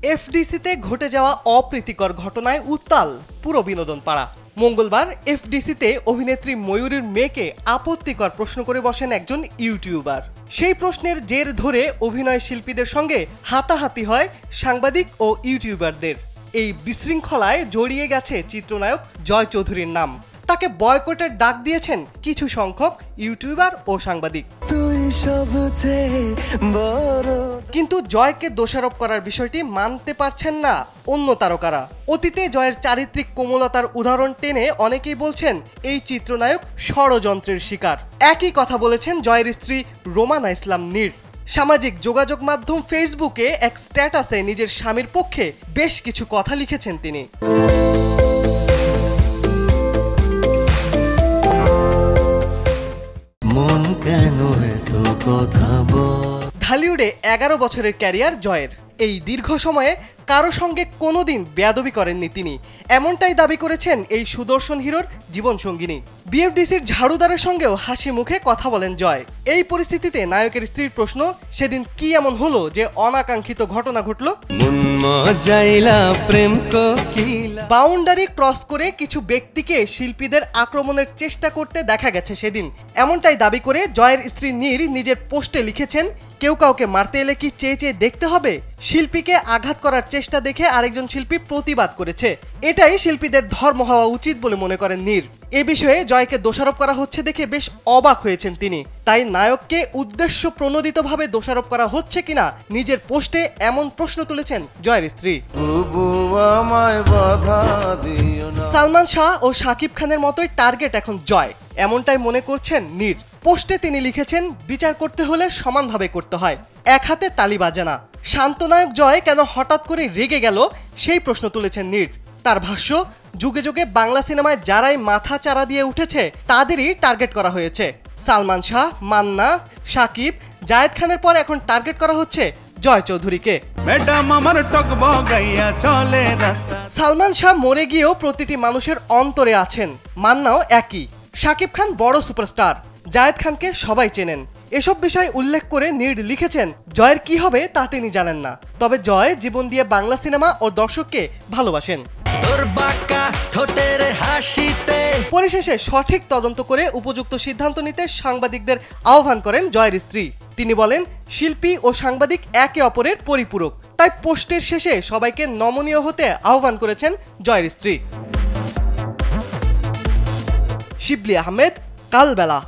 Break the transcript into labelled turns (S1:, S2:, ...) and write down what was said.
S1: এফডিসিতে ঘটে যাওয়া অপ্রীতিকর ঘটনায় উত্তাল পুরো বিনোদন পাড়া। মঙ্গলবার এফডিসিতে অভিনেত্রী ময়ূরীর মেয়েকে আপত্তিকর প্রশ্ন করে বসেন একজন ইউটিউবার। সেই প্রশ্নের জের ধরে অভিনয় শিল্পীদের সঙ্গে হাতাহাতি হয় সাংবাদিক ও ইউটিউবারদের। এই বিশৃঙ্খলায় জড়িয়ে গেছে চিত্রনায়ক জয় চৌধুরীর নাম। তাকে বয়কটের ডাক দিয়েছেন কিছু সংখ্যক ইউটিউবার ও সাংবাদিক। কিন্তু জয়কে দোষারোপ করার বিষয়টি মানতে পারছেন না অন্য তারকারা। অতীতে জয়ের চারিত্রিক কোমলতার উদাহরণ টেনে অনেকেই বলছেন এই চিত্রনায়ক ষড়যন্ত্রের শিকার। একই কথা বলেছেন জয়ের স্ত্রী রোমানা ইসলাম নীর। সামাজিক যোগাযোগ মাধ্যম ফেসবুকে এক স্ট্যাটাসে নিজের স্বামীর পক্ষে বেশ কিছু কথা লিখেছেন তিনি। ঢালিউডে 11 বছরের ক্যারিয়ার জয়ের। এই দীর্ঘ সময়ে কারো সঙ্গে কোনোদিন বেয়াদবি করেননি তিনি, এমনটাই দাবি করেছেন এই সুদর্শন হিরোর জীবনসঙ্গিনী। বিএফডিসির ঝাড়ুদারের সঙ্গেও হাসি মুখে কথা বলেন জয়। এই পরিস্থিতিতে নায়কের স্ত্রীর প্রশ্ন, সেদিন কি এমন হলো যে অনাকাঙ্ক্ষিত ঘটনা ঘটল? বাউন্ডারি ক্রস করে কিছু ব্যক্তিকে শিল্পীদের আক্রমণের চেষ্টা করতে দেখা গেছে সেদিন, এমনটাই দাবি করে জয়ের স্ত্রী নীর নিজের পোস্টে লিখেছেন, কেউ কাউকে মারতে এলে কি চেয়ে চেয়ে দেখতে হবে? শিল্পীকে আঘাত করার চেষ্টা দেখে আরেকজন শিল্পী প্রতিবাদ করেছে, এটাই শিল্পীদের ধর্ম হওয়া উচিত বলে মনে করেন নীর। এ বিষয়ে জয়কে দোষারোপ করা হচ্ছে দেখে বেশ অবাক হয়েছেন তিনি। তাই নায়ককে উদ্দেশ্য প্রণোদিতভাবে দোষারোপ করা হচ্ছে কিনা নিজের পোস্টে এমন প্রশ্ন তুলেছেন জয়ের স্ত্রী। সালমান শাহ ও শাকিব খানের মতোই টার্গেট এখন জয়, এমনটাই মনে করছেন নীর। পোস্টে তিনি লিখেছেন, বিচার করতে হলে সমানভাবে করতে হয়, এক হাতে তালি বাজে না। শান্তনায়ক জয় কেন হঠাৎ করে রেগে গেল সেই প্রশ্ন তুলেছেন নীর। তার ভাষ্য, যুগে যুগে বাংলা সিনেমায় যারাই মাথা চারা দিয়ে উঠেছে তাদেরই টার্গেট করা হয়েছে। সালমান শাহ, মান্না, শাকিব, জায়েদ খানের পর এখন টার্গেট করা হচ্ছে জয় চৌধুরীকে। সালমান শাহ মরে গিয়েও প্রতিটি মানুষের অন্তরে আছেন, মান্নাও একই। শাকিব খান বড় সুপারস্টার, জায়েদ খানকে সবাই চেনেন। এসব বিষয় উল্লেখ করে নীর লিখেছেন, জয়ের কি হবে তা তিনি জানেন না, তবে জয় জীবন দিয়ে বাংলা সিনেমা ও দর্শককে ভালোবাসেন। পরিশেষে সঠিক তদন্ত করে উপযুক্ত সিদ্ধান্ত নিতে সাংবাদিকদের আহ্বান করেন জয়ের স্ত্রী। তিনি বলেন, শিল্পী ও সাংবাদিক একে অপরের পরিপূরক, তাই পোস্টের শেষে সবাইকে নমনীয় হতে আহ্বান করেছেন জয়ের স্ত্রী। শিবলি আহমেদ, কালবেলা।